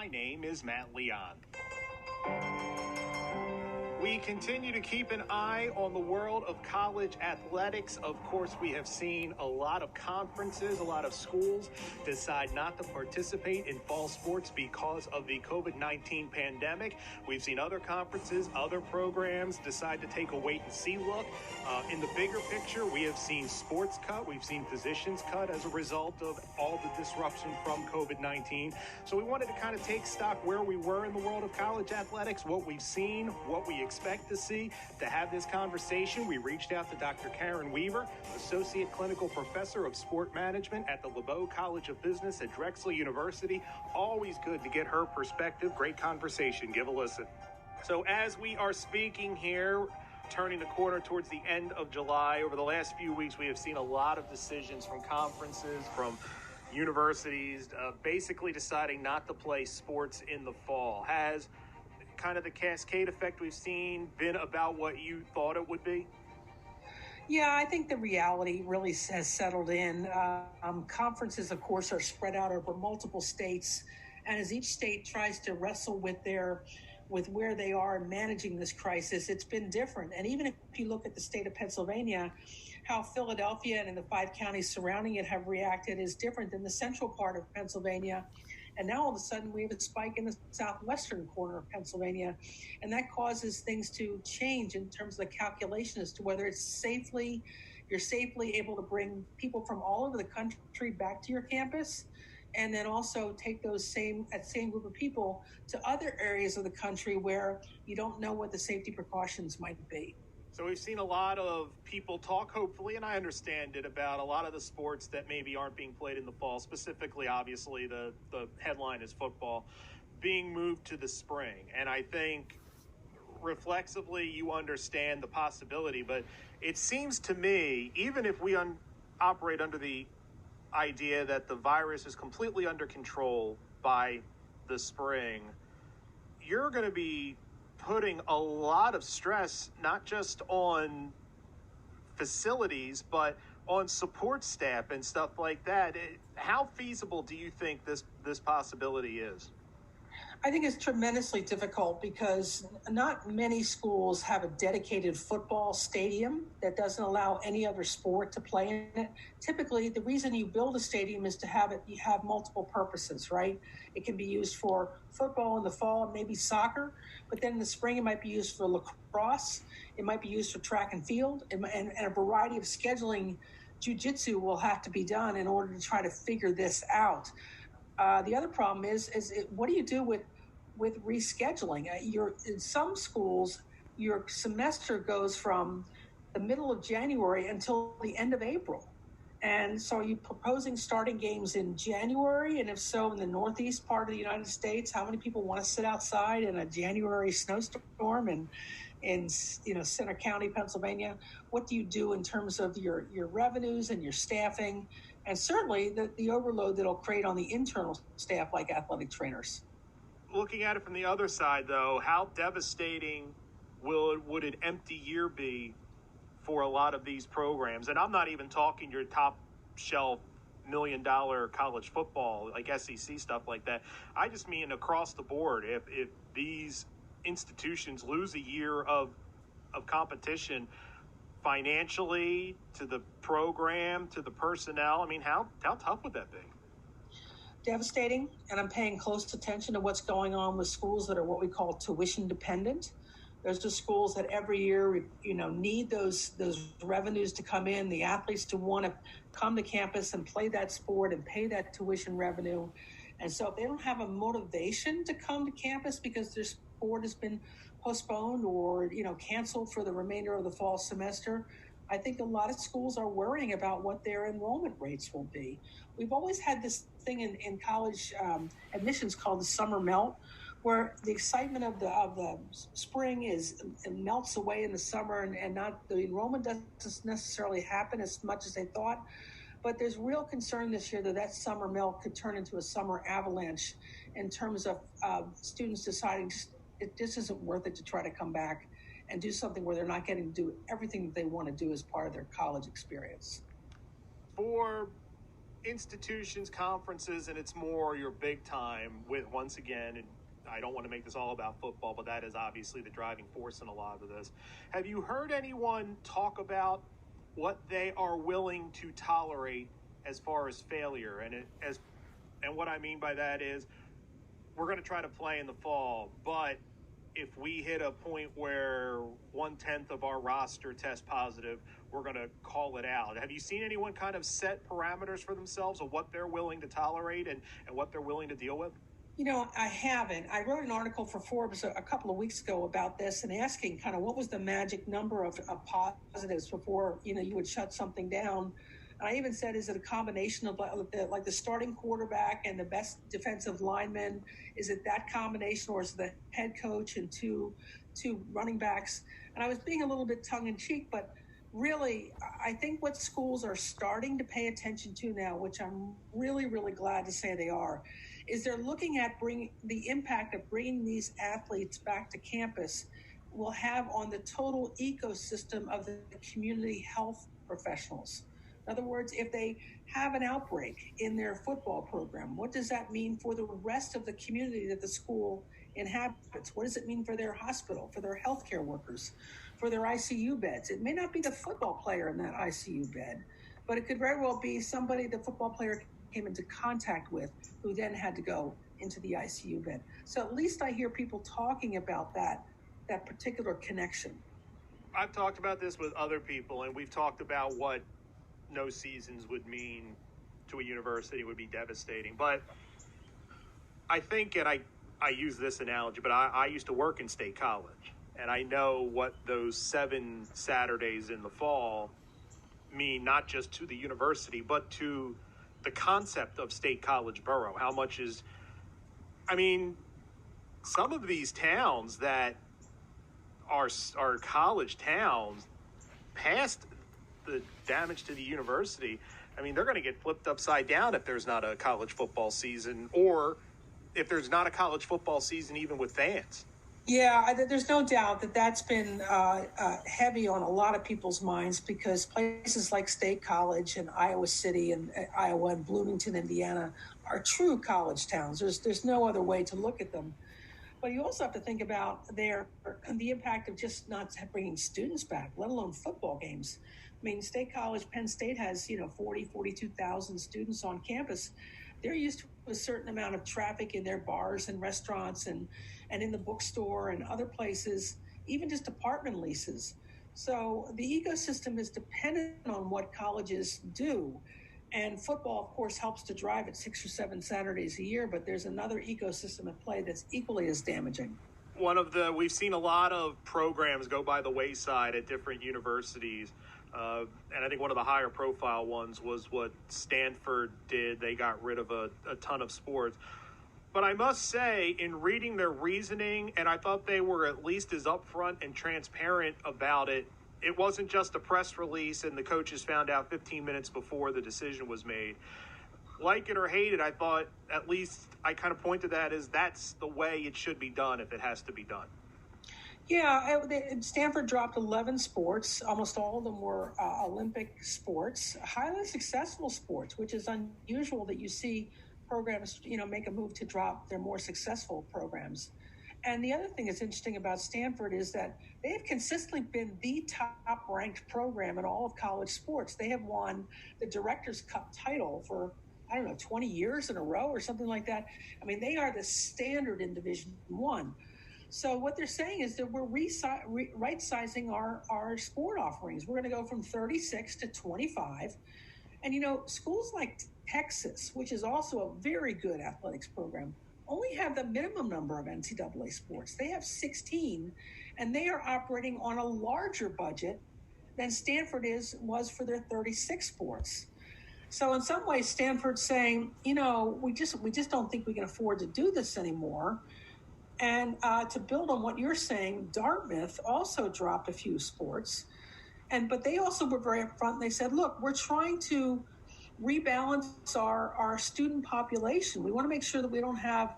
My name is Matt Leon. We continue to keep an eye on the world of college athletics. Of course, we have seen a lot of conferences, a lot of schools decide not to participate in fall sports because of the COVID-19 pandemic. We've seen other conferences, other programs decide to take a wait-and-see look. In the bigger picture, we have seen sports cut. We've seen positions cut as a result of all the disruption from COVID-19. So we wanted to kind of take stock where we were in the world of college athletics, what we've seen, what we expect to see. To have this conversation, we reached out to Dr. Karen Weaver, Associate Clinical Professor of Sport Management at the LeBeau College of Business at Drexel University. Always good to get her perspective. Great conversation. Give a listen. So as we are speaking here, turning the corner towards the end of July, over the last few weeks, we have seen a lot of decisions from conferences, from universities, basically deciding not to play sports in the fall. Has kind of the cascade effect we've seen been about what you thought it would be? Yeah, I think the reality really has settled in. Conferences, of course, are spread out over multiple states. And as each state tries to wrestle with where they are in managing this crisis, it's been different. And even if you look at the state of Pennsylvania, how Philadelphia and the 5 counties surrounding it have reacted is different than the central part of Pennsylvania. And now all of a sudden we have a spike in the southwestern corner of Pennsylvania. And that causes things to change in terms of the calculation as to whether you're safely able to bring people from all over the country back to your campus, and then also take that same group of people to other areas of the country where you don't know what the safety precautions might be. So we've seen a lot of people talk, hopefully, and I understand it, about a lot of the sports that maybe aren't being played in the fall, specifically, obviously, the headline is football, being moved to the spring. And I think reflexively you understand the possibility, but it seems to me, even if we operate under the idea that the virus is completely under control by the spring, you're going to be putting a lot of stress not just on facilities but on support staff and stuff like that. How feasible do you think this possibility is? I think it's tremendously difficult because not many schools have a dedicated football stadium that doesn't allow any other sport to play in it. Typically, the reason you build a stadium is to have multiple purposes, right? It can be used for football in the fall, maybe soccer, but then in the spring it might be used for lacrosse, it might be used for track and field, and a variety of scheduling. Jiu-jitsu will have to be done in order to try to figure this out. The other problem is what do you do with rescheduling? In some schools, your semester goes from the middle of January until the end of April. And so are you proposing starting games in January? And if so, in the Northeast part of the United States, how many people want to sit outside in a January snowstorm in Center County, Pennsylvania? What do you do in terms of your revenues and your staffing? And certainly the overload that it'll create on the internal staff like athletic trainers. Looking at it from the other side, though, how devastating would an empty year be for a lot of these programs? And I'm not even talking your top shelf $1 million college football, like SEC stuff like that. I just mean across the board. If these institutions lose a year of competition, financially, to the program, to the personnel, I mean, how tough would that be? Devastating, and I'm paying close attention to what's going on with schools that are what we call tuition dependent. There's the schools that every year, need those revenues to come in, the athletes to want to come to campus and play that sport and pay that tuition revenue. And so if they don't have a motivation to come to campus because their sport has been postponed or, canceled for the remainder of the fall semester, I think a lot of schools are worrying about what their enrollment rates will be. We've always had this thing in college admissions called the summer melt, where the excitement of the spring melts away in the summer, and not the enrollment doesn't necessarily happen as much as they thought. But there's real concern this year that summer melt could turn into a summer avalanche in terms of students deciding it just isn't worth it to try to come back and do something where they're not getting to do everything that they want to do as part of their college experience. For institutions, conferences, and it's more your big time with, once again, and I don't want to make this all about football, but that is obviously the driving force in a lot of this. Have you heard anyone talk about what they are willing to tolerate as far as failure? And what I mean by that is, we're going to try to play in the fall, but if we hit a point where 1/10 of our roster tests positive, we're going to call it out. Have you seen anyone kind of set parameters for themselves of what they're willing to tolerate and what they're willing to deal with? I haven't. I wrote an article for Forbes a couple of weeks ago about this and asking kind of what was the magic number of positives before, you would shut something down. And I even said, is it a combination of like the starting quarterback and the best defensive lineman? Is it that combination, or is it the head coach and two running backs? And I was being a little bit tongue-in-cheek, but really, I think what schools are starting to pay attention to now, which I'm really, really glad to say they are, is they're looking at the impact of bringing these athletes back to campus will have on the total ecosystem of the community health professionals. In other words, if they have an outbreak in their football program, what does that mean for the rest of the community that the school inhabits? What does it mean for their hospital, for their healthcare workers, for their ICU beds? It may not be the football player in that ICU bed, but it could very well be somebody the football player came into contact with who then had to go into the ICU bed. So at least I hear people talking about that particular connection. I've talked about this with other people, and we've talked about what no seasons would mean to a university. It would be devastating. But I think, and I use this analogy, but I used to work in State College, and I know what those 7 Saturdays in the fall mean, not just to the university, but to the concept of State College Borough. How much is, some of these towns that are college towns, past the damage to the university, they're going to get flipped upside down if there's not a college football season, or if there's not a college football season even with fans. Yeah, there's no doubt that's been heavy on a lot of people's minds, because places like State College and Iowa City and Iowa and Bloomington, Indiana, are true college towns. There's no other way to look at them. But you also have to think about the impact of just not bringing students back, let alone football games. State College, Penn State has 42,000 students on campus. They're used to a certain amount of traffic in their bars and restaurants and in the bookstore and other places, even just apartment leases. So the ecosystem is dependent on what colleges do. And football, of course, helps to drive it 6 or 7 Saturdays a year, but there's another ecosystem at play that's equally as damaging. We've seen a lot of programs go by the wayside at different universities. And I think one of the higher profile ones was what Stanford did. They got rid of a ton of sports. But I must say, in reading their reasoning, and I thought they were at least as upfront and transparent about it, it wasn't just a press release and the coaches found out 15 minutes before the decision was made. Like it or hate it, I thought, at least I kind of pointed that as that's the way it should be done if it has to be done. Yeah, Stanford dropped 11 sports. Almost all of them were Olympic sports, highly successful sports, which is unusual that you see programs, make a move to drop their more successful programs. And the other thing that's interesting about Stanford is that they have consistently been the top-ranked program in all of college sports. They have won the Directors' Cup title for, 20 years in a row or something like that. They are the standard in Division I. So what they're saying is that we're right-sizing our sport offerings. We're going to go from 36 to 25. And, schools like Texas, which is also a very good athletics program, only have the minimum number of NCAA sports. They have 16, and they are operating on a larger budget than Stanford was for their 36 sports. So in some ways, Stanford's saying, we just don't think we can afford to do this anymore. And to build on what you're saying, Dartmouth also dropped a few sports, but they also were very upfront. And they said, look, we're trying to rebalance our student population. We want to make sure that we don't have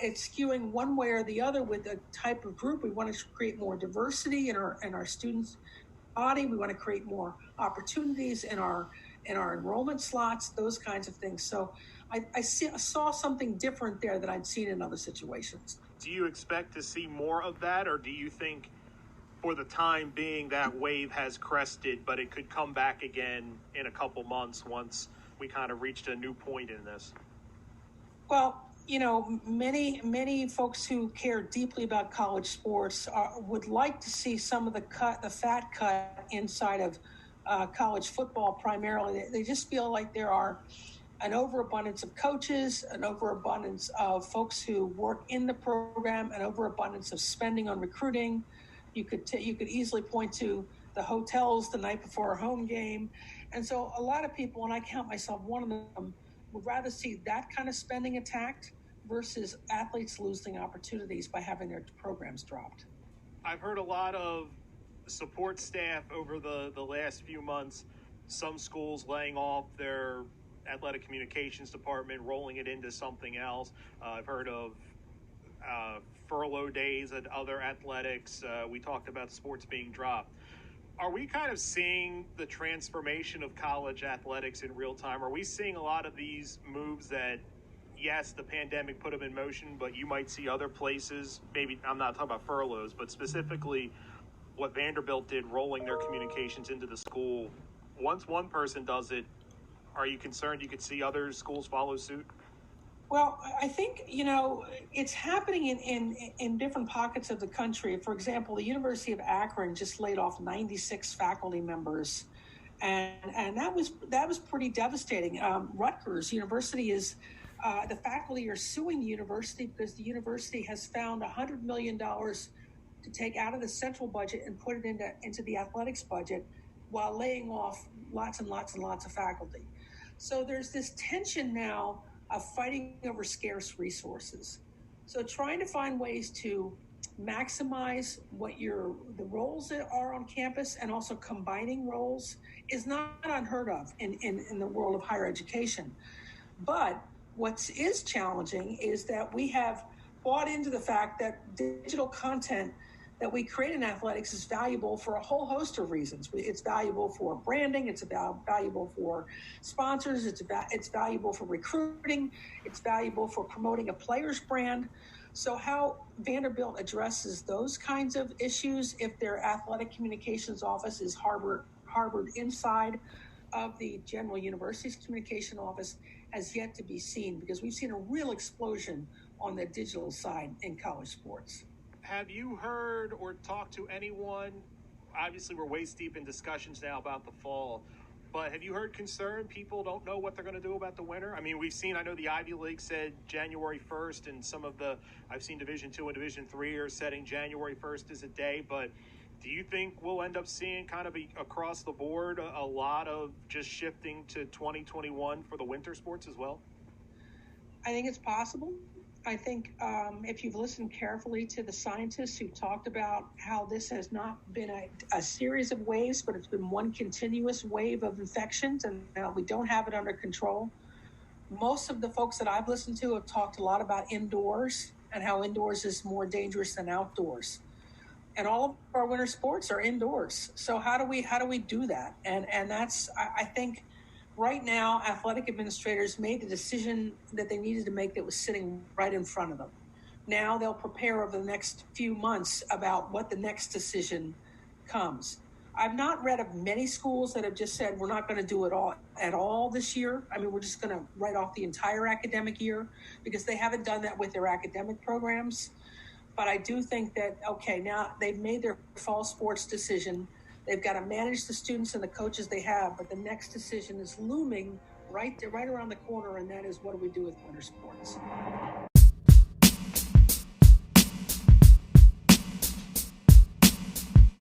it skewing one way or the other with a type of group. We want to create more diversity in our students' body. We want to create more opportunities in our in our enrollment slots, those kinds of things. So I saw something different there than I'd seen in other situations. Do you expect to see more of that, or do you think for the time being that wave has crested, but it could come back again in a couple months once we kind of reached a new point in this? Well, many folks who care deeply about college sports would like to see some of the fat cut inside of college football primarily. They just feel like there are an overabundance of coaches, an overabundance of folks who work in the program, an overabundance of spending on recruiting. You could easily point to the hotels the night before a home game. And so a lot of people, and I count myself one of them, would rather see that kind of spending attacked versus athletes losing opportunities by having their programs dropped. I've heard a lot of support staff over the last few months, some schools laying off their athletic communications department, rolling it into something else. I've heard of furlough days at other athletics. We talked about sports being dropped. Are we kind of seeing the transformation of college athletics in real time? Are we seeing a lot of these moves that, yes, the pandemic put them in motion, but you might see other places, maybe I'm not talking about furloughs, but specifically what Vanderbilt did, rolling their communications into the school. Once one person does it, are you concerned you could see other schools follow suit? Well, I think, it's happening in different pockets of the country. For example, the University of Akron just laid off 96 faculty members. And that was pretty devastating. Rutgers University is, the faculty are suing the university because the university has found $100 million to take out of the central budget and put it into the athletics budget while laying off lots and lots and lots of faculty. So there's this tension now of fighting over scarce resources. So trying to find ways to maximize what the roles that are on campus and also combining roles is not unheard of in the world of higher education. But what is challenging is that we have bought into the fact that digital content that we create in athletics is valuable for a whole host of reasons. It's valuable for branding, it's valuable for sponsors, it's valuable for recruiting, it's valuable for promoting a player's brand. So how Vanderbilt addresses those kinds of issues if their athletic communications office is harbored inside of the General University's communication office has yet to be seen, because we've seen a real explosion on the digital side in college sports. Have you heard or talked to anyone? Obviously, we're waist deep in discussions now about the fall, but have you heard concern? People don't know what they're going to do about the winter. I mean, I know the Ivy League said January 1st, and I've seen Division II and Division III are setting January 1st as a day, but do you think we'll end up seeing kind of across the board a lot of just shifting to 2021 for the winter sports as well? I think it's possible. I think if you've listened carefully to the scientists who talked about how this has not been a series of waves, but it's been one continuous wave of infections, and we don't have it under control. Most of the folks that I've listened to have talked a lot about indoors and how indoors is more dangerous than outdoors. And all of our winter sports are indoors. So how do we do that? And that's, I think, right now, athletic administrators made the decision that they needed to make that was sitting right in front of them. Now they'll prepare over the next few months about what the next decision comes. I've not read of many schools that have just said, we're not going to do it at all this year. I mean, we're just going to write off the entire academic year, because they haven't done that with their academic programs. But I do think that, okay, now they've made their fall sports decision. They've got to manage the students and the coaches they have, but the next decision is looming right around the corner, and that is, what do we do with winter sports?